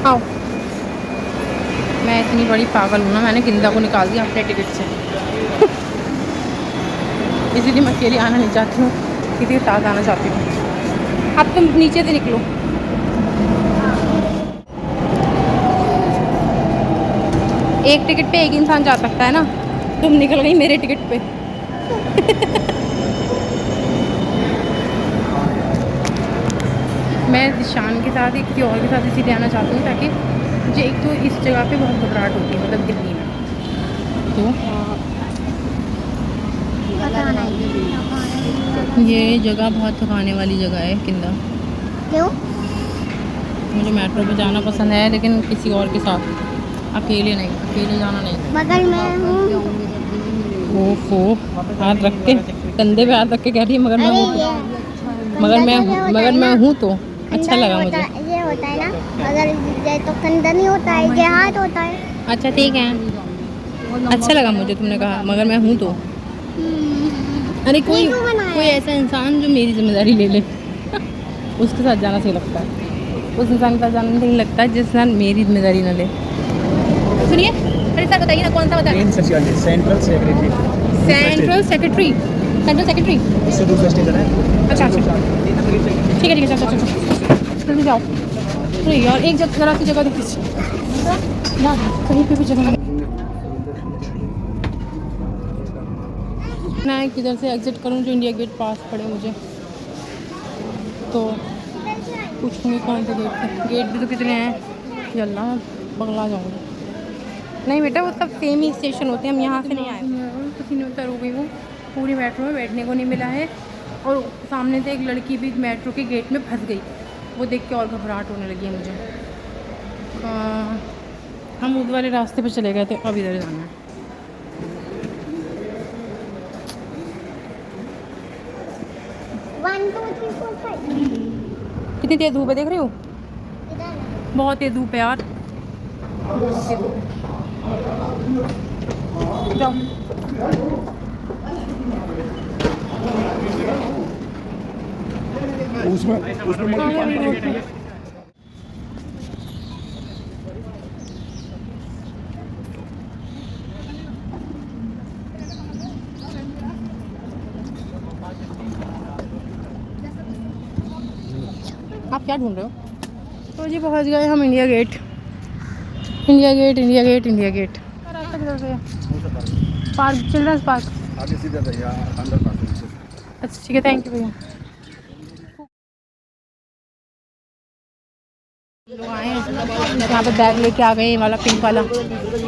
आओ। मैं इतनी बड़ी पागल हूँ ना, मैंने किंदा को निकाल दिया अपने टिकट से। इसीलिए मैं अकेले आना नहीं चाहती हूँ, किसी के साथ आना चाहती हूँ। अब तुम नीचे से निकलो। एक टिकट पे एक इंसान जा सकता है ना, तुम निकल गई मेरे टिकट पे। मैं दिशान के साथ या किसी और के साथ इसीलिए आना चाहती हूँ ताकि मुझे एक तो इस जगह पे बहुत घबराहट होती है, मतलब दिल्ली में। तो ये जगह बहुत थकाने वाली जगह है किंदा। क्यों? मुझे मेट्रो पे जाना पसंद है, लेकिन किसी और के साथ, अकेले नहीं, अकेले जाना नहीं। मगर मैं हूँ। ओहो, हाथ रख के, कंधे पे हाथ रख के कह रही है मगर मैं हूँ तो। मगर मैं हूँ तो अच्छा लगा मुझे। ये होता है ना, अगर ये तो कंधा नहीं होता है, ये हाथ होता है। अच्छा ठीक है, अच्छा लगा मुझे तुमने कहा मगर मैं हूँ तो। अरे कोई ऐसा इंसान जो मेरी जिम्मेदारी ले ले उसके साथ जाना सही लगता है। उस इंसान के साथ जाना नहीं लगता जिस इंसान मेरी जिम्मेदारी ना ले। सुनिए, अरे सर बताइए ना कौन सा बताइए। Central secretary. Central secretary, central secretary. इससे दूसरा स्टेशन है। अच्छा अच्छा, ठीक है ठीक है, चलो चलो जल्दी जाओ। अरे यार एक जगह जरा सी जगह देख लीजिए ना, कहीं पे भी जगह नहीं। मैं किधर से एग्जिट करूं जो इंडिया गेट पास पड़े मुझे, तो कुछ नहीं कौन से गेट से। गेट भी तो कितने हैं, जल्ला पगला जाऊंगी। नहीं बेटा वो सब सेम ही स्टेशन होते हैं, हम यहाँ से नहीं आए। पसीने उतर हो गई हूँ, पूरी मेट्रो में बैठने को नहीं मिला है, और सामने से एक लड़की भी मेट्रो के गेट में फंस गई। वो देख के और घबराहट होने लगी है मुझे। हम उस वाले रास्ते पे चले गए थे, अब इधर जाना है। कितनी तेज धूप है देख रही हो, बहुत तेज धूप है यार। जाओ। आप क्या ढूंढ रहे हो? तो जी पहुंच गए हम India Gate. India Gate, India Gate, India Gate. रास्ता किधर से है? Park, children's park. आगे सीधा जाइए, अंदर पास है। अच्छा ठीक है, थैंक यू भैया। लोग आए हैं यहाँ पे, बैग लेके आ गए। ये वाला पिंक वाला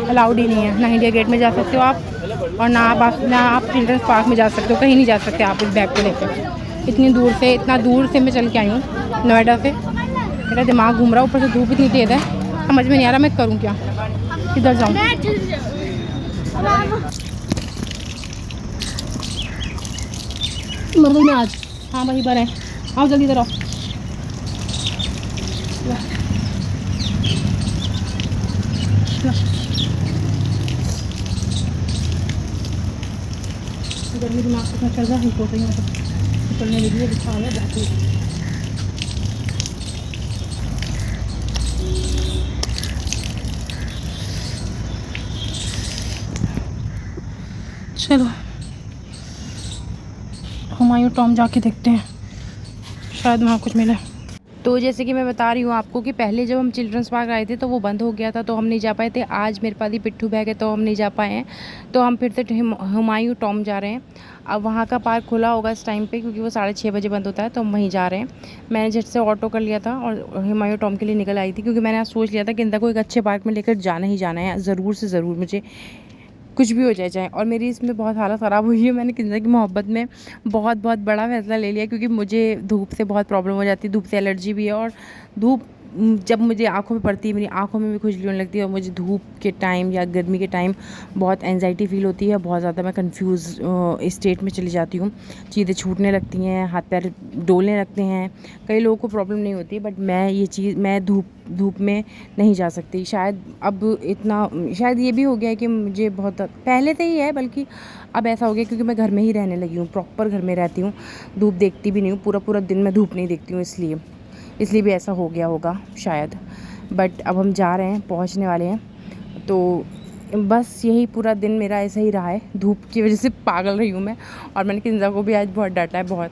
अलाउड ही नहीं है, ना इंडिया गेट में जा सकते हो आप, और ना आप चिल्ड्रंस पार्क में जा सकते हो, कहीं नहीं जा सकते आप इस बैग को लेकर। इतनी दूर से, इतना दूर से मैं चल के आई हूँ नोएडा से। मेरा दिमाग घूम रहा है, ऊपर से धूप इतनी तेज़ है, समझ में नहीं आ रहा मैं करूँ क्या, किधर जाऊँ। मर गई मैं आज। हाँ वहीं पर है, आओ जल्दी इधर आओ। गर्मी दिमाग कितना चल रहा है, हो गई मतलब निकलने लगी है, दिखा रहा है। चलो हुमायूं टॉम जाके देखते हैं, शायद वहाँ कुछ मिले। तो जैसे कि मैं बता रही हूँ आपको कि पहले जब हम चिल्ड्रंस पार्क आए थे तो वो बंद हो गया था, तो हम नहीं जा पाए थे। आज मेरे पास ही पिट्ठू बैग है तो हम नहीं जा पाए हैं, तो हम फिर से हुमायूं टॉम जा रहे हैं। अब वहाँ का पार्क खुला होगा इस टाइम पे, क्योंकि वो 6:30 बजे बंद होता है, तो हम वहीं जा रहे हैं। मैंने झट से ऑटो कर लिया था और हुमायूं टॉम के लिए निकल आई थी, क्योंकि मैंने आज सोच लिया था कि इंदा को एक अच्छे पार्क में लेकर जाना ही जाना है, ज़रूर से ज़रूर, मुझे कुछ भी हो जाए। और मेरी इसमें बहुत हालत ख़राब हुई है। मैंने किंदा की मोहब्बत में बहुत बड़ा फैसला ले लिया, क्योंकि मुझे धूप से बहुत प्रॉब्लम हो जाती है, धूप से एलर्जी भी है, और धूप जब मुझे आँखों में पड़ती है, मेरी आँखों में भी खुजली होने लगती है, और मुझे धूप के टाइम या गर्मी के टाइम बहुत एंजाइटी फ़ील होती है, बहुत ज़्यादा मैं कंफ्यूज स्टेट में चली जाती हूँ, चीज़ें छूटने लगती हैं, हाथ पैर डोलने लगते हैं। कई लोगों को प्रॉब्लम नहीं होती, बट मैं धूप में नहीं जा सकती। शायद अब इतना, शायद ये भी हो गया है कि मुझे बहुत पहले से ही है, बल्कि अब ऐसा हो गया क्योंकि मैं घर में ही रहने लगी हूँ, प्रॉपर घर में रहती हूँ, धूप देखती भी नहीं हूँ, पूरा दिन मैं धूप नहीं देखती हूँ, इसलिए भी ऐसा हो गया होगा शायद। बट अब हम जा रहे हैं, पहुंचने वाले हैं। तो बस यही पूरा दिन मेरा ऐसा ही रहा है, धूप की वजह से पागल रही हूँ मैं। और मैंने किंजा को भी आज बहुत डांटा है, बहुत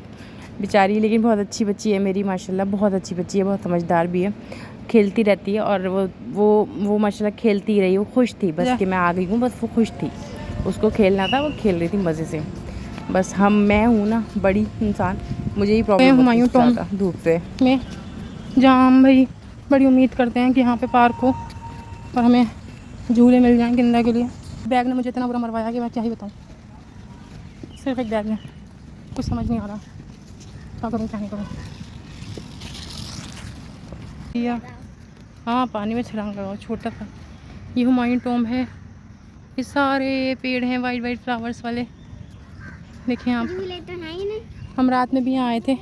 बेचारी, लेकिन बहुत अच्छी बच्ची है मेरी माशाल्लाह, बहुत अच्छी बच्ची है, बहुत समझदार भी है, खेलती रहती है। और वो माशाल्लाह खेलती रही, वो खुश थी बस कि मैं आ गई हूँ, बस वो खुश थी, उसको खेलना था, वो खेल रही थी मज़े से। बस मैं हूँ ना बड़ी इंसान, मुझे ही प्रॉब्लम हुमायूं टॉम धूप से में, जहाँ हम भाई बड़ी उम्मीद करते हैं कि यहाँ पे पार्क हो और हमें झूले मिल जाएं किंदा के लिए। बैग ने मुझे इतना बुरा मरवाया कि मैं क्या ही बताऊँ, सिर्फ एक बैग में कुछ समझ नहीं आ रहा, क्या करूँ क्या नहीं करूँ। हाँ पानी में छलांग लगाओ, छोटा था। ये हुमायूं टॉम है, ये सारे पेड़ हैं वाइट वाइट फ्लावर्स वाले, देखिए आप। झूले तो हैं ही नहीं। हम रात में भी यहाँ आए थे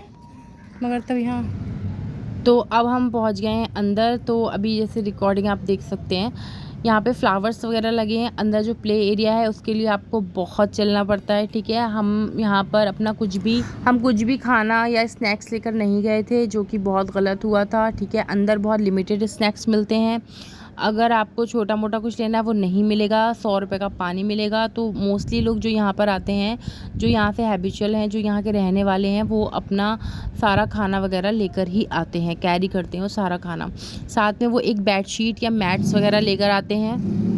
मगर तब यहाँ। तो अब हम पहुँच गए हैं अंदर। तो अभी जैसे रिकॉर्डिंग आप देख सकते हैं, यहाँ पे फ्लावर्स वगैरह लगे हैं। अंदर जो प्ले एरिया है उसके लिए आपको बहुत चलना पड़ता है, ठीक है। हम यहाँ पर अपना कुछ भी खाना या स्नैक्स लेकर नहीं गए थे, जो कि बहुत गलत हुआ था, ठीक है। अंदर बहुत लिमिटेड स्नैक्स मिलते हैं, अगर आपको छोटा मोटा कुछ लेना है वो नहीं मिलेगा। 100 रुपये का पानी मिलेगा। तो मोस्टली लोग जो यहाँ पर आते हैं, जो यहाँ से हैबिचुअल हैं, जो यहाँ के रहने वाले हैं, वो अपना सारा खाना वगैरह लेकर ही आते हैं, कैरी करते हैं वो सारा खाना। साथ में वो एक बेडशीट या मैट्स वगैरह लेकर आते हैं।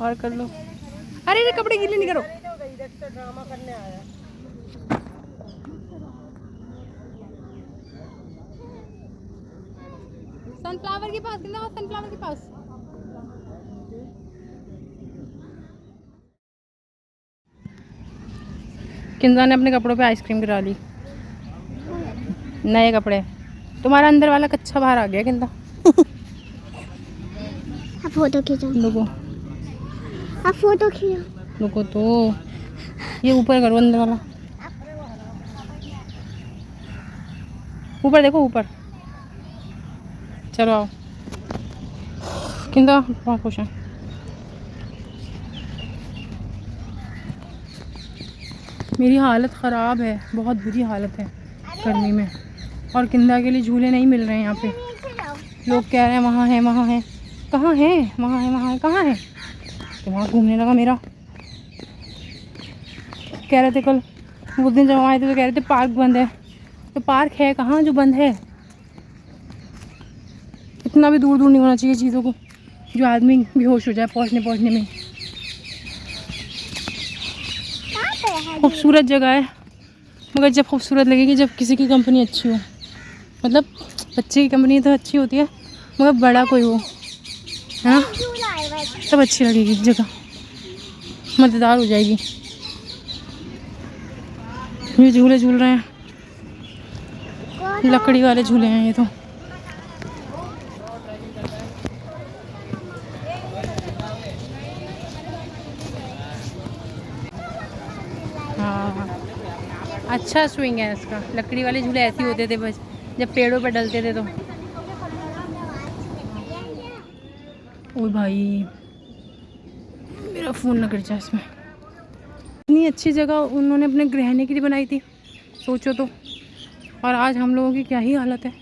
और कर लो, अरे ये कपड़े गीले नहीं करो। सनफ्लावर के पास, सनफ्लावर के पास। किंजा ने अपने कपड़ों पे आइसक्रीम गिरा ली, नए कपड़े। तुम्हारा अंदर वाला कच्चा बाहर आ गया किंजा। अब फोटो खींचो, रुको अब फोटो खींचो, रुको, तो ये ऊपर करो, अंदर वाला ऊपर देखो, ऊपर। चलो आओ किंदा, बहुत खुश है। मेरी हालत ख़राब है, बहुत बुरी हालत है गर्मी में, और किंदा के लिए झूले नहीं मिल रहे हैं यहाँ पे। लोग कह रहे हैं वहाँ है, वहाँ है, कहाँ है, वहाँ है, वहाँ है, कहाँ है। दिमाग घूमने लगा मेरा। कह रहे थे कल, उस दिन जब हम आए थे तो कह रहे थे पार्क बंद है, तो पार्क है कहाँ जो बंद है। इतना भी दूर दूर नहीं होना चाहिए चीज़ों को, जो आदमी बेहोश हो जाए पहुँचने में। खूबसूरत जगह है, मगर जब खूबसूरत लगेगी जब किसी की कंपनी अच्छी हो। मतलब बच्चे की कंपनी तो अच्छी होती है, मगर बड़ा कोई हो, है ना, तब अच्छी लगेगी जगह, मज़ेदार हो जाएगी। ये झूले झूल रहे हैं, लकड़ी वाले झूले हैं ये तो। हाँ अच्छा स्विंग है इसका। लकड़ी वाले झूले ऐसे ही होते थे बस जब पेड़ों पर डलते थे तो। ओ भाई मेरा फ़ोन न गिर जाए इसमें। इतनी अच्छी जगह उन्होंने अपने रहने के लिए बनाई थी, सोचो तो। और आज हम लोगों की क्या ही हालत है।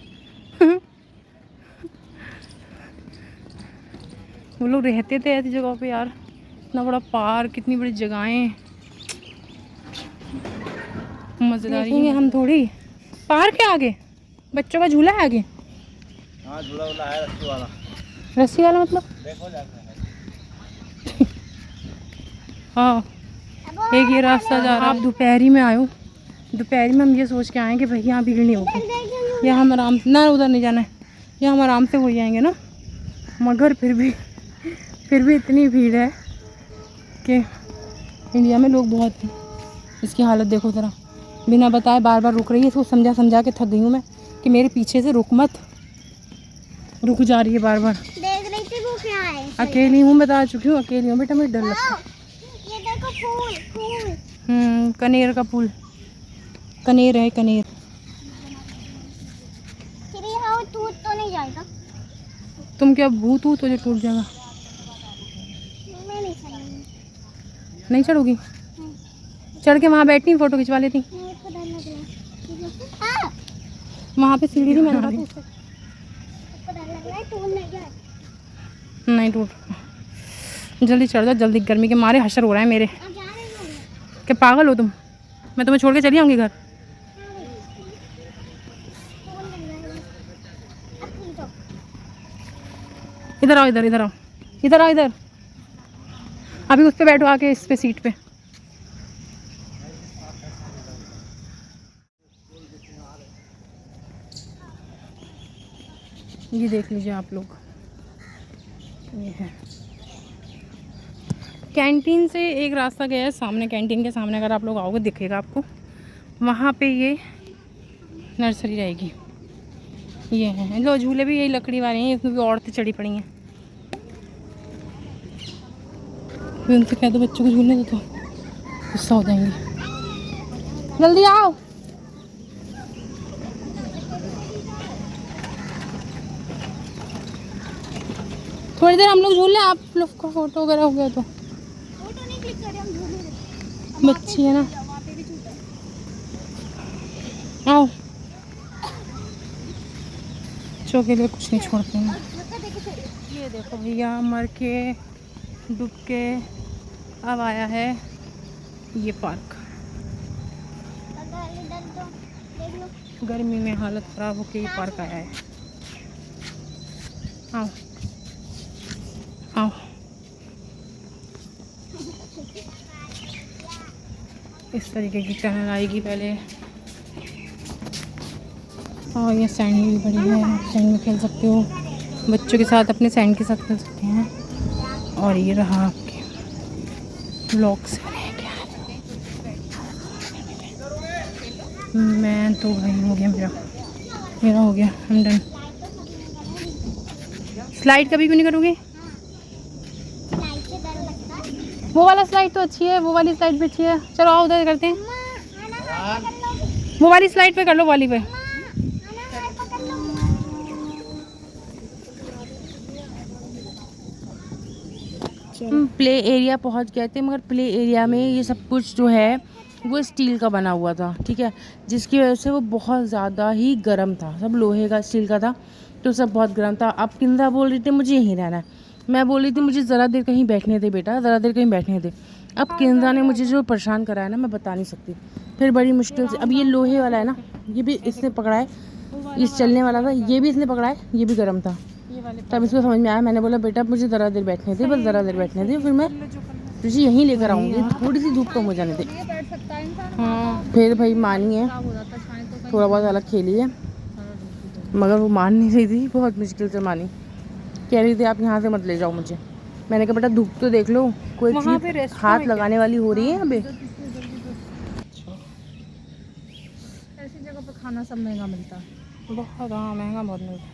वो लोग रहते थे ऐसी जगह पे यार, इतना बड़ा पार्क, कितनी बड़ी जगहें, मज़ेदार है। हम थोड़ी पार्क है आगे, बच्चों का झूला है आगे। हाँ झूला वाला है, रस्सी वाला। रस्सी वाला मतलब देखो जाके हाँ, एक ये रास्ता जा रहा है। आप दोपहरी में आयो, दोपहरी में हम ये सोच के आए कि भाई यहाँ भीड़ नहीं होगी, यहाँ हम आराम से, ना उधर नहीं जाना है, यहाँ हम आराम से हो जाएंगे ना। मगर फिर भी इतनी भीड़ है कि इंडिया में लोग बहुत हैं। इसकी हालत देखो ज़रा, बिना बताए बार बार रुक रही है। इसको समझा के थक गई हूँ मैं कि मेरे पीछे से रुक मत, रुक जा रही है बार बार। देख रही थी वो क्या है। अकेली हूँ, बता चुकी हूँ, अकेली हूँ बेटा, मुझे डर लगता है। ये देखो फूल। कनेर का फूल, कनेर है, कनेर। फिर यहाँ टूट तो नहीं जाएगा। तुम क्या भूत हो तो जो टूट जाएगा? मैं नहीं चलूंगी। नहीं चढ़ोगी? चढ़ के वहाँ बैठती फ़ोटो खिंचवा लेती। मेरे को डर लग रहा है। वहाँ पे सीढ़ी थी, मैंने कहा था उसको डर लग रहा है, टूट नहीं जाए। नहीं टूट। जल्दी चढ़ जाओ, जल्दी, गर्मी के मारे हशर हो रहा है मेरे। अब जा रही हूँ। क्या पागल हो तुम? मैं तुम्हें छोड़ के चली आऊँगी घर। टूट नहीं जाएगा। अब खींचो। इधर आओ, इधर इधर आओ, इधर आओ, इधर। अभी उस पे बैठो आके, इस पे सीट पे। ये देख लीजिए आप लोग, ये है कैंटीन से एक रास्ता गया है सामने। कैंटीन के सामने अगर आप लोग आओगे दिखेगा आपको, वहाँ पे ये नर्सरी रहेगी। ये है लो, झूले भी यही लकड़ी वाले हैं, इसमें भी औरतें चढ़ी पड़ी हैं। भी उनसे कह दो बच्चों को झूलने दो तो गुस्सा हो जाएंगे। जल्दी आओ। थोड़ी देर हम लोग झूल लें, आप लोग का फोटो वगैरह हो गया तो। फोटो नहीं क्लिक करे, हम झूले रहे। बच्ची है ना। वहाँ पे भी झूठा है। आओ, बच्चों के लिए कुछ नहीं छोड़ते हैं। ये देखो भैया, मर के डूब के अब आया है ये पार्क। अगर इधर तो देख लो। गर्मी में हालत ख़राब होके ये पार्क आया है। आओ आओ। इस तरीके की टनल आएगी पहले। और ये सैंड भी बड़ी है, सैंड में खेल सकते हो बच्चों के साथ, अपने सैंड के साथ खेल सकते हैं। और ये रहा आपके ब्लॉक्स बने क्या। मैं तो भाई हो गया, मेरा हो गया, हम डन। स्लाइड कभी क्यों नहीं करोगे? लाइट से डर लगता है। वो वाला स्लाइड तो अच्छी है, वो वाली स्लाइड भी अच्छी है। चलो आओ उधर करते हैं। वो वाली स्लाइड पे कर लो, वाली पे। हम प्ले एरिया पहुंच गए थे, मगर प्ले एरिया में ये सब कुछ जो है वो स्टील का बना हुआ था, ठीक है, जिसकी वजह से वो बहुत ज़्यादा ही गर्म था। सब लोहे का, स्टील का था, तो सब बहुत गर्म था। अब किंदा बोल रही थी मुझे यहीं रहना है, मैं बोल रही थी मुझे ज़रा देर कहीं बैठने दे बेटा, ज़रा देर कहीं बैठने दे। अब किंदा ने मुझे जो परेशान कराया ना, मैं बता नहीं सकती। फिर बड़ी मुश्किल से, अब ये लोहे वाला है ना, ये भी इसने पकड़ा है, इस चलने वाला था, ये भी इसने पकड़ा है, ये भी गर्म था। तब इसको समझ में आया, मैंने बोला बेटा मुझे ज़रा देर बैठने दे, बस ज़रा देर बैठने दे, फिर मैं तुझे यहीं लेकर आऊँगी, थोड़ी सी धूप कम हो जाने दे। हाँ, फिर भाई मानी है, थोड़ा बहुत अलग खेली है, मगर वो मान नहीं रही थी, बहुत मुश्किल से मानी। कह रही थी आप यहाँ से मत ले जाओ मुझे। मैंने कहा बेटा धूप तो देख लो, कोई चीज़ हाथ लगाने वाली हो रही है अभी। ऐसी जगह पे खाना सब महंगा मिलता है। बहुत, हाँ महंगा बहुत मिलता है।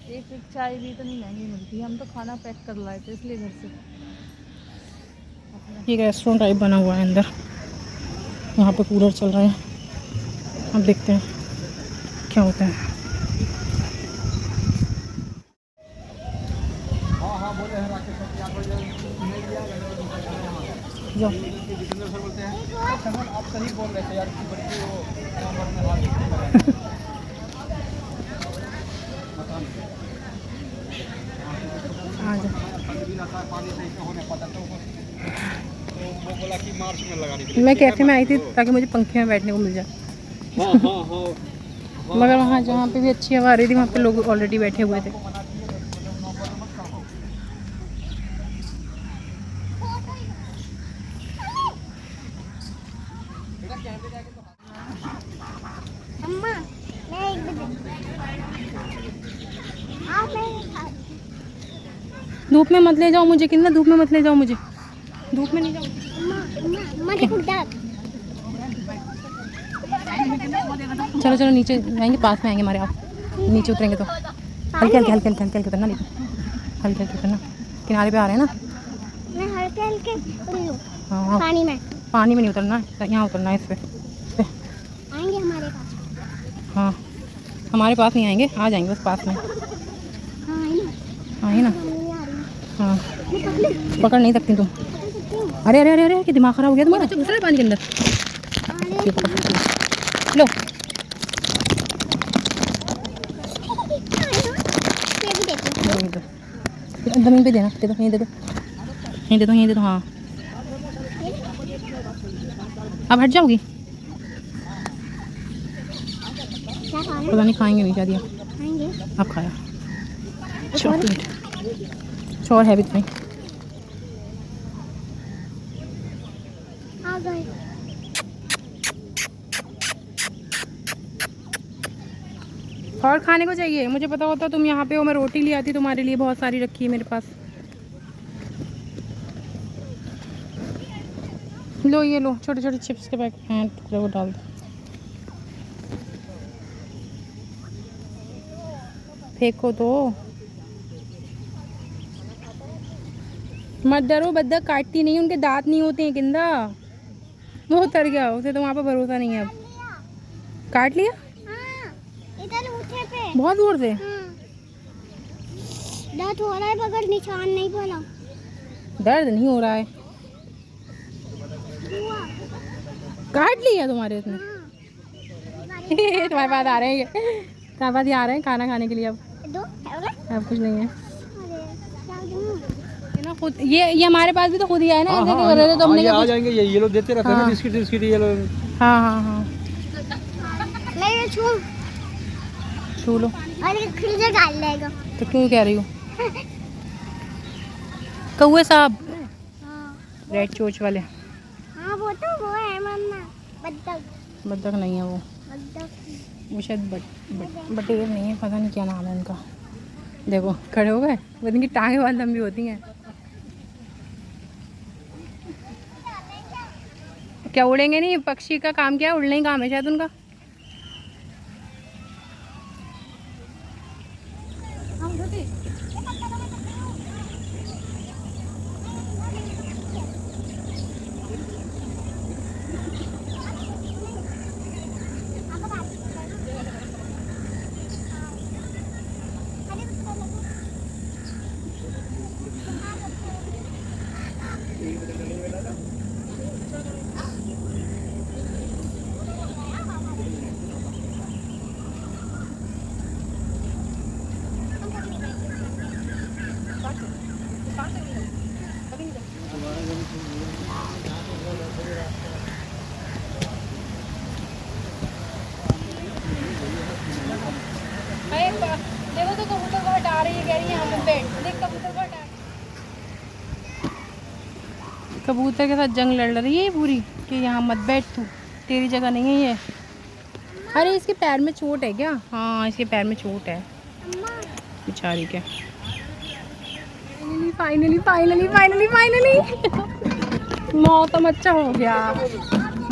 एक एक चाय भी इतनी महंगी मिलती है। हम तो खाना पैक कर लाए थे इसलिए घर से। ये रेस्टोरेंट टाइप बना हुआ है अंदर, यहाँ पे कूलर चल रहा है। अब देखते हैं क्या होता है। जाओ। आप सही बोल रहे थे यार, आ जाओ। मैं कैफे में आई थी ताकि मुझे पंखे में बैठने को मिल जाए। मगर वहाँ जहाँ पे भी अच्छी हवा आ रही थी वहाँ पे लोग ऑलरेडी बैठे हुए थे। अम्मा मैं एक बजे आप नहीं धूप में मत ले जाओ मुझे, कितना धूप में मत ले जाओ मुझे, धूप में नहीं जाओ। अम्मा अम्मा अम्मा देखो डर। चलो चलो नीचे आएंगे, पास में आएंगे हमारे, आप नीचे उतरेंगे तो हल्के हल्के हल्के हल्के हल्के हल्के उतरना, लेकिन हल्के हल्के उतरना, किनारे पे आ रहे हैं ना। मैं हल्के हल्के उड़ लूं हाँ हाँ, पानी में। पानी में नहीं उतरना, यहाँ उतरना है, इस पे आएंगे हमारे पास। हाँ हमारे पास नहीं आएंगे, आ जाएंगे बस पास में। हाँ आई ना। आई ना। नहीं आ रही। हाँ मैं पकड़ ले। पकड़ नहीं सकती तुम। पकड़ सकती हूँ। अरे अरे अरे अरे कि दिमाग खराब हो गया तुम्हारा। घुस रहा है पानी के अंदर। अरे ये पकड़ लो। ये भी देखो। दो इधर जमीन पे देना, दे दो, यहीं दे दो, यहीं दे दो, यहीं दे दो। हाँ अब हट जाओगी। क्या खाना पता नहीं खाएंगे नहीं शायद ये। खाएंगे? अब खाया चॉकलेट। चोर है भी तुम्हें। आ गए। और खाने को चाहिए? मुझे पता होता तुम यहाँ पे हो, मैं रोटी ले आती तुम्हारे लिए, बहुत सारी रखी है मेरे पास। लो ये लो, छोटे छोटे चिप्स के पैकेट हैं, टुकड़े वो डाल दो। फेंको तो मत डरो, बद्दा काटती नहीं, उनके दांत नहीं होते हैं किंदा। वो उतर गया, उसे तो वहाँ पर भरोसा नहीं है अब। काट लिया हाँ, इधर उठे पे। बहुत जोर से। हाँ। दर्द हो रहा है मगर निशान नहीं पड़ा। दर्द नहीं हो रहा है। हुआ। काट लिया तुम्हारे उसने। हाँ। तुम्हारे पास आ रहे हैं, तुम्हारे पास ही आ रहे हैं खाना खाने के लिए। अब दो है उधर? अब कुछ नहीं है। अरे क्या दूँ? ये ना खुद ये हमारे पास भी तो खुद ही आया ना, हाँ, ऐसे हाँ, क्यों कर रहे थे? तो हमने ये कहा आ कुछ- जाएंगे, ये लोग देते रहते हैं ना हाँ। बिस्किट बिस्किट ये लोग। हाँ हाँ हाँ मैं ये छू। छू लो। अरे फिर से डाल लेगा। तो क्यों कह रही हो? कौए साहब, हाँ। रेड चोच वाले। हाँ वो तो वो है मम्मा। बत्तख। बत्तख नहीं है वो, बत्तख। वो शायद बटेर नहीं है, पता नहीं क्या नाम है उनका। देखो खड़े हो गए, वो इनकी टांगें बहुत लंबी होती हैं। क्या उड़ेंगे नहीं? पक्षी का काम क्या है? उड़ने ही काम है शायद उनका। देखो तो कबूतर को हटा रही है, कह रही है यहाँ पे बैठ। देख कबूतर को हटा, कबूतर के साथ जंग लड़ रही है पूरी कि यहाँ मत बैठ, तू तेरी जगह नहीं है ये। अरे इसके पैर में चोट है क्या? हाँ इसके पैर में चोट है बेचारी के। फाइनली फाइनली फाइनली फाइनली मौसम अच्छा हो गया,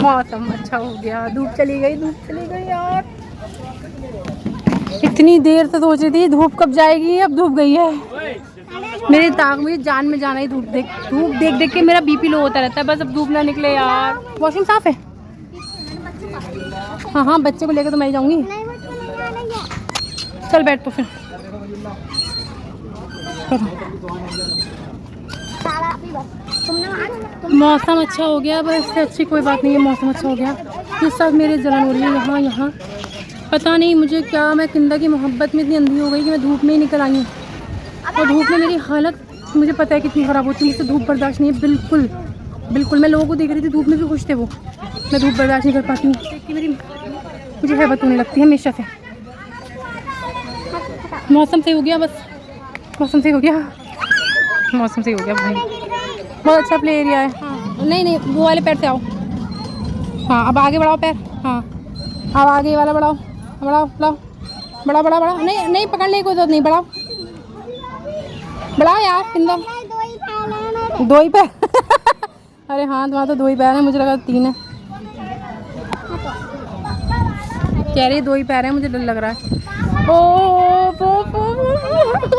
मौसम अच्छा हो गया। धूप चली गई, धूप चली गई यार। इतनी देर से सोच रही थी धूप कब जाएगी, अब धूप गई है। मेरी ताक में जान में जाना ही धूप देख देख के मेरा बीपी लो होता रहता है। बस अब धूप ना निकले यार। वॉशरूम साफ है? हाँ हाँ बच्चे को लेकर तो मैं ही जाऊंगी। नहीं मुझको नहीं आना। चल बैठ तो फिर। मौसम अच्छा हो गया, बस इससे अच्छी कोई बात नहीं है। मौसम अच्छा हो गया, इस साथ मेरे जलन हो रही है यहाँ यहाँ। पता नहीं मुझे क्या, मैं किंदा की मोहब्बत में इतनी अंधी हो गई कि मैं धूप में ही निकल आई हूँ। और धूप में मेरी हालत मुझे पता है कितनी ख़राब होती है। मुझसे धूप बर्दाश्त नहीं है बिल्कुल बिल्कुल। मैं लोगों को देख रही थी धूप में भी खुश थे वो, मैं धूप बर्दाश्त नहीं कर पाती हूँ। मेरी मुझे हैबत होने लगती है हमेशा से। मौसम सही हो गया, बस मौसम सही हो गया, मौसम सही हो गया भाई। बहुत अच्छा प्ले एरिया है। हाँ नहीं नहीं वो वाले पैर से आओ। हाँ अब आगे बढ़ाओ पैर। हाँ अब आगे वाला बढ़ाओ, बढ़ाओ बढ़ाओ, बड़ा बड़ा बड़ा। नहीं नहीं पकड़ने की कोई जरूरत नहीं, बढ़ाओ बढ़ाओ यार किंदा। दो ही पैर अरे हाँ तुम्हारा तो दो ही पैर है, मुझे लगा 3 है। कह रही 2 ही पैर है, मुझे डर लग रहा है। ओ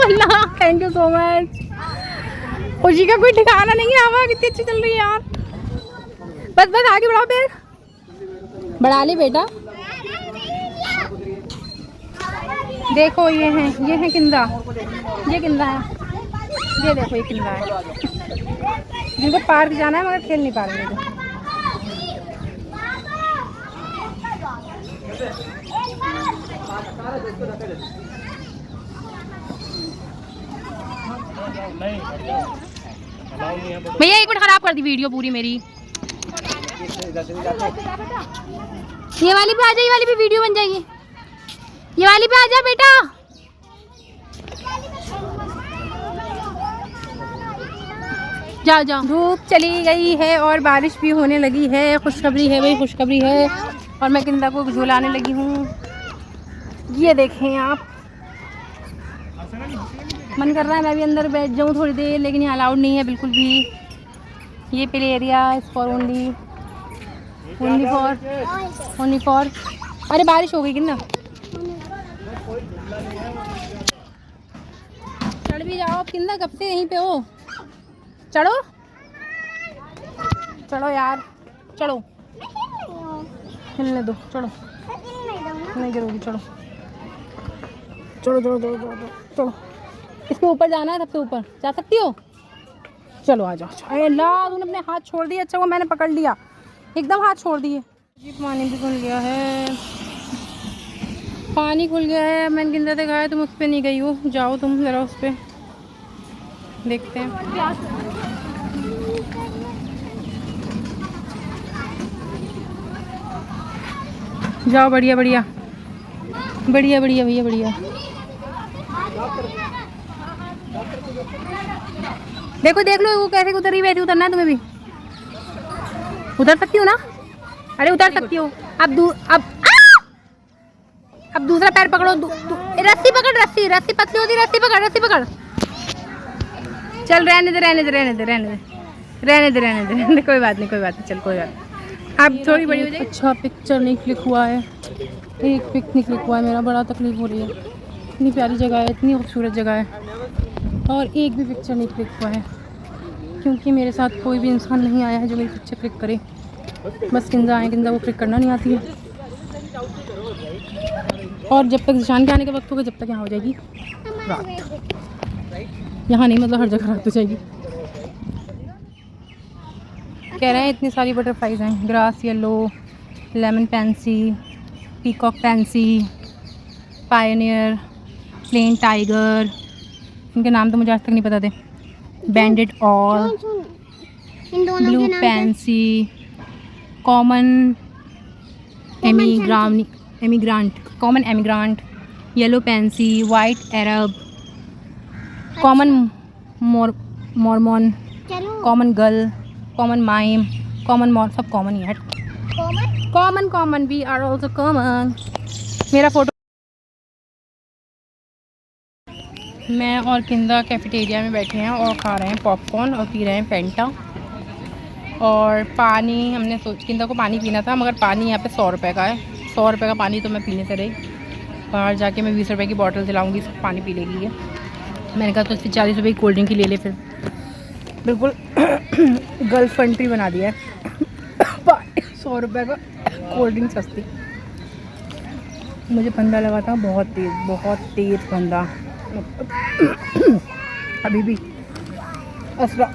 अल्लाह थैंक यू सो मच। खुशी का कोई ठिकाना नहीं है। हवा कितनी अच्छी चल रही है यार। बस बस आगे बढ़ाओ पैर, बढ़ा ले बेटा। देखो ये है किंदा, ये किंदा है। ये देखो ये कितना है, जिनको पार्क जाना है मगर खेल नहीं पा रहे हैं। भैया एक मिनट, खराब कर दी वीडियो पूरी मेरी। ये वाली पे आ जा, ये वाली पे वीडियो बन जाएगी। ये वाली पे आ जा बेटा। जाओ जाओ। धूप चली गई है और बारिश भी होने लगी है। खुशखबरी है भाई, खुशखबरी है। और मैं किंदा को झुलाने लगी हूँ। ये देखें आप, मन कर रहा है मैं भी अंदर बैठ जाऊँ थोड़ी देर, लेकिन यहाँ अलाउड नहीं है बिल्कुल भी। ये play area is for only for. अरे बारिश हो गई किंदा। चढ़ भी जाओ किंदा, कब से यहीं पे हो। चढ़ो चढ़ो यार, चढ़ो, हिलने दो, चढ़ो। नहीं गिरोगी, चढ़ो चढ़ो चढ़ो चढ़ो चढ़ो चढ़ो। इसके ऊपर जाना है, सबसे ऊपर जा सकती हो। चलो आ जाओ। अरे अल्लाह, तूने अपने हाथ छोड़ दिए। अच्छा वो मैंने पकड़ लिया, एकदम हाथ छोड़ दिए। जी पानी भी खुल गया है, पानी खुल गया है। मैंने किंदा से कहा है तुम उस पर नहीं गई हो, जाओ तुम ज़रा उस पर, देखते हैं। जाओ, बढ़िया बढ़िया बढ़िया बढ़िया भैया बढ़िया। देखो देख लो वो कैसे उतर रही, वैसे उतरना है तुम्हें भी। उतर सकती हो ना? अरे उतर सकती हो। अब दूसरा पैर पकड़ो। रस्सी पकड़, रस्सी पतली होती, रस्सी पकड़। चल रहने दे, कोई बात नहीं चल कोई बात। अब थोड़ी बड़ी हो जाए। अच्छा पिक्चर नहीं क्लिक हुआ है, एक पिक नहीं क्लिक हुआ है मेरा, बड़ा तकलीफ हो रही है। इतनी प्यारी जगह है, इतनी खूबसूरत जगह है, और एक भी पिक्चर नहीं क्लिक हुआ है, क्योंकि मेरे साथ कोई भी इंसान नहीं आया है जो मेरी पिक्चर क्लिक करे। बस किंदा आए, किंदा वो क्लिक करना नहीं आती है। और जब तक निशान के आने का वक्त होगा, जब तक यहाँ हो जाएगी रात। यहाँ नहीं, मतलब हर जगह रात हो जाएगी। कह रहे हैं इतनी सारी बटरफ्लाइज हैं, grass yellow, lemon pansy, peacock pansy, pioneer, plain tiger, इनके नाम तो मुझे आज तक नहीं पता थे। Banded owl, blue pansy, common emigrant, yellow pansy, white Arab, common Mormon, common gull, common mime, common more, सब कॉमन ही है। Common we are also common. मेरा फोटो। मैं और किंदा कैफेटेरिया में बैठे हैं और खा रहे हैं पॉपकॉर्न और पी रहे हैं फैंटा। और पानी हमने किंदा को पानी पीना था, मगर पानी यहाँ पे 100 रुपये का है। 100 रुपये का पानी तो मैं पीने से रही। बाहर जाके मैं 20 रुपये की बोतल दिलाऊंगी, इसको पानी पी लेगी। मैंने कहा तो इससे 40 रुपये की कोल्ड ड्रिंक ही ले ले। फिर बिल्कुल गर्ल्स कंट्री बना दिया है। 100 रुपये का कोल्ड ड्रिंक सस्ती। मुझे फंदा लगा था, बहुत तेज़ फंदा। अभी भी असरा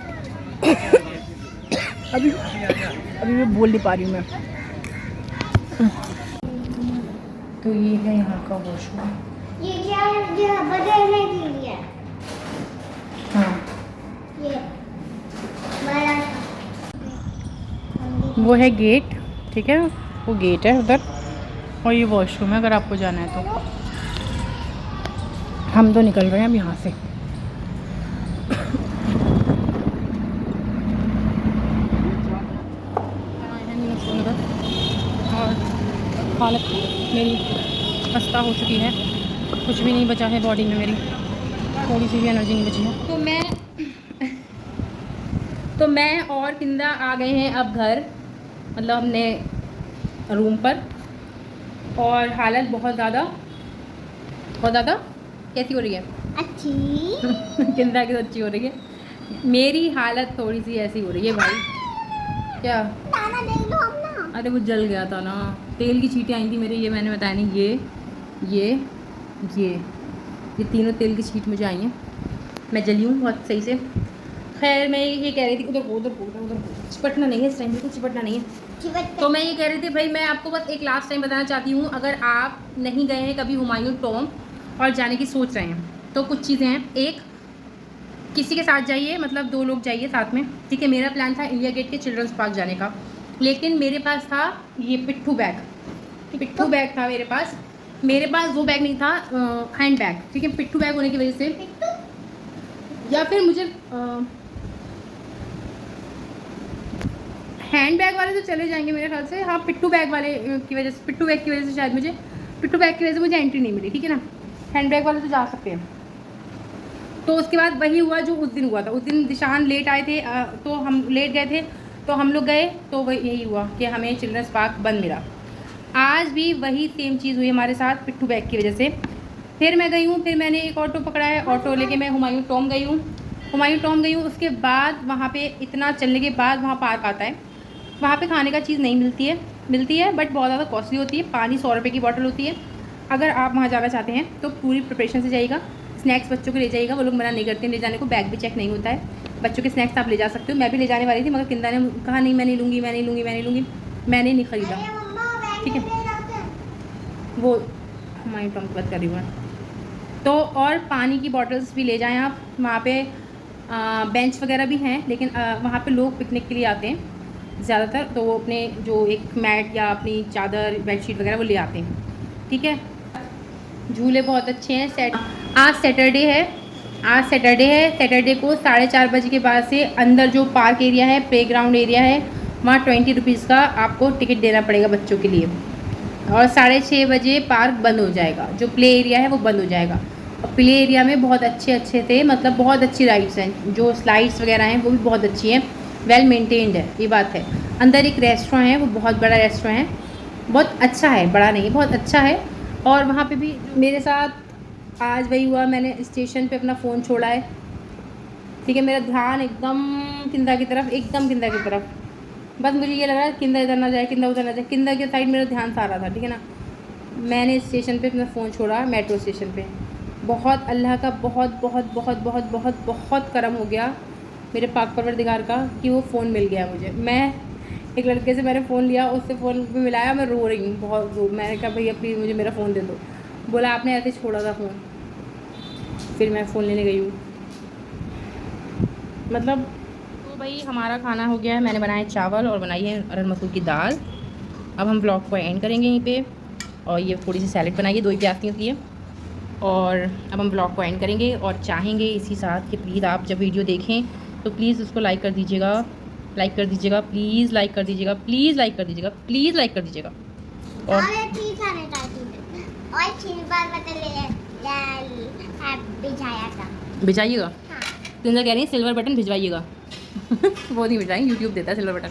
अभी भी बोल नहीं पा रही हूँ मैं। तो ये है यहाँ का वॉशरूम। ये क्या है? ये बदलने के लिए। हाँ, ये बड़ा वो है गेट, ठीक है, वो गेट है उधर, और ये वॉशरूम है अगर आपको जाना है तो। हम तो निकल रहे हैं अब यहाँ से। और हालत मेरी खस्ता हो चुकी है, कुछ भी नहीं बचा है बॉडी में, मेरी थोड़ी सी भी एनर्जी नहीं बची है। तो मैं और किंदा आ गए हैं अब घर, मतलब हमने रूम पर। और हालत बहुत ज़्यादा कैसी हो रही है? अच्छी। किंदा की तो अच्छी हो रही है, मेरी हालत थोड़ी सी ऐसी हो रही है भाई। क्या? खाना दे लो हम ना। अरे वो जल गया था ना, तेल की छींटें आई थी मेरे, ये मैंने बताया नहीं। ये तीनों तेल की छींट मुझे आई हैं। मैं जली हूँ बहुत सही से। खैर मैं ये कह रही थी, उधर चिपटना नहीं है इस टाइम, बिल्कुल चिपटना नहीं है। तो मैं ये कह रही थी भाई, मैं आपको बस एक लास्ट टाइम बताना चाहती हूँ, अगर आप नहीं गए हैं कभी हुमायूं टॉम और जाने की सोच रहे हैं तो कुछ चीज़ें हैं। एक, किसी के साथ जाइए, मतलब 2 लोग जाइए साथ में, ठीक है। मेरा प्लान था इंडिया गेट के चिल्ड्रंस पार्क जाने का, लेकिन मेरे पास था ये पिट्ठू बैग था मेरे पास वो बैग नहीं था, हैंड बैग, ठीक है। पिट्ठू बैग होने की वजह से, या फिर मुझे हैंड बैग वाले तो चले जाएंगे मेरे ख्याल से, हाँ पिट्ठू बैग की वजह से शायद मुझे पिट्ठू बैग की वजह से मुझे एंट्री नहीं मिली, ठीक है ना। हैंड बैग वाले तो जा सकते हैं। तो उसके बाद वही हुआ जो उस दिन हुआ था। उस दिन दिशान लेट आए थे, तो हम लेट गए थे, तो हम लोग गए तो वही यही हुआ कि हमें चिल्ड्रंस पार्क बंद मिला। आज भी वही सेम चीज़ हुई हमारे साथ पिट्ठू बैग की वजह से। फिर मैं गई हूँ, फिर मैंने एक ऑटो पकड़ा है, ऑटो लेके मैं हुमायूं टॉम गई हूँ। उसके बाद वहाँ पे इतना चलने के बाद वहाँ पार्क आता है, वहाँ पे खाने का चीज़ नहीं मिलती है बट बहुत ज़्यादा कॉस्टली होती है। पानी 100 रुपये की बॉटल होती है। अगर आप वहाँ जाना चाहते हैं तो पूरी प्रिपरेशन से जाइएगा। स्नैक्स बच्चों को ले जाइएगा, वो लोग मना नहीं करते ले जाने को, बैग भी चेक नहीं होता है। बच्चों के स्नैक्स आप ले जा सकते हो। मैं भी ले जाने वाली थी मगर किंदा ने कहा नहीं मैं नहीं लूँगी, मैंने नहीं ख़रीदा, ठीक है। वो हमारी टॉम की बात कर रही हूँ मैं। तो और पानी की बॉटल्स भी ले जाएं आप। वहाँ पे बेंच वगैरह भी हैं, लेकिन वहाँ पे लोग पिकनिक के लिए आते हैं ज़्यादातर, तो वो अपने जो एक मैट या अपनी चादर बेडशीट वगैरह वो ले आते हैं, ठीक है। झूले बहुत अच्छे हैं। आज सैटरडे है, सैटरडे को 4:30 बजे के बाद से अंदर जो पार्क एरिया है, प्लेग्राउंड एरिया है, वहाँ 20 रुपीज़ का आपको टिकट देना पड़ेगा बच्चों के लिए। और 6:30 बजे पार्क बंद हो जाएगा, जो प्ले एरिया है वो बंद हो जाएगा। और प्ले एरिया में बहुत अच्छे थे, मतलब बहुत अच्छी राइड्स हैं, जो स्लाइड्स वगैरह हैं वो भी बहुत अच्छी हैं, वेल मेंटेन्ड है, ये बात है। अंदर एक रेस्टोरेंट है, वो बहुत बड़ा रेस्टोरेंट है, बहुत अच्छा है, बड़ा नहीं बहुत अच्छा है। और वहाँ पे भी मेरे साथ आज वही हुआ, मैंने स्टेशन पे अपना फ़ोन छोड़ा है, ठीक है। मेरा ध्यान एकदम किंदा की तरफ, बस मुझे ये लग रहा है किंदा इधर ना जाए, किंदा के साइड मेरा ध्यान सारा था, ठीक है ना। मैंने स्टेशन पे अपना फ़ोन छोड़ा, मेट्रो स्टेशन पे। बहुत अल्लाह का बहुत करम हो गया मेरे पाक परवरदिगार का कि वो फ़ोन मिल गया मुझे। मैं एक लड़के से मैंने फ़ोन लिया, उससे फ़ोन पे मिलाया, मैं रो रही हूँ बहुत मैंने कहा भैया प्लीज़ मुझे मेरा फ़ोन दे दो। बोला आपने ऐसे छोड़ा था फ़ोन। फिर मैं फ़ोन लेने गई हूँ, मतलब। तो भाई हमारा खाना हो गया है, मैंने बनाए चावल और बनाई है अरहर मसूर की दाल। अब हम ब्लॉग को एंड करेंगे यहीं पे, और ये थोड़ी सी सैलेड बनाई है 2 प्याज की है। और अब हम ब्लॉग को एंड करेंगे और चाहेंगे इसी साथ कि प्लीज़ आप जब वीडियो देखें तो प्लीज़ उसको लाइक कर दीजिएगा, प्लीज़ लाइक कर दीजिएगा। और भिजाइएगा, हाँ। किंदा कह रही है सिल्वर बटन भिजवाइएगा वो नहीं भिजवाएंगे, यूट्यूब देता है सिल्वर बटन।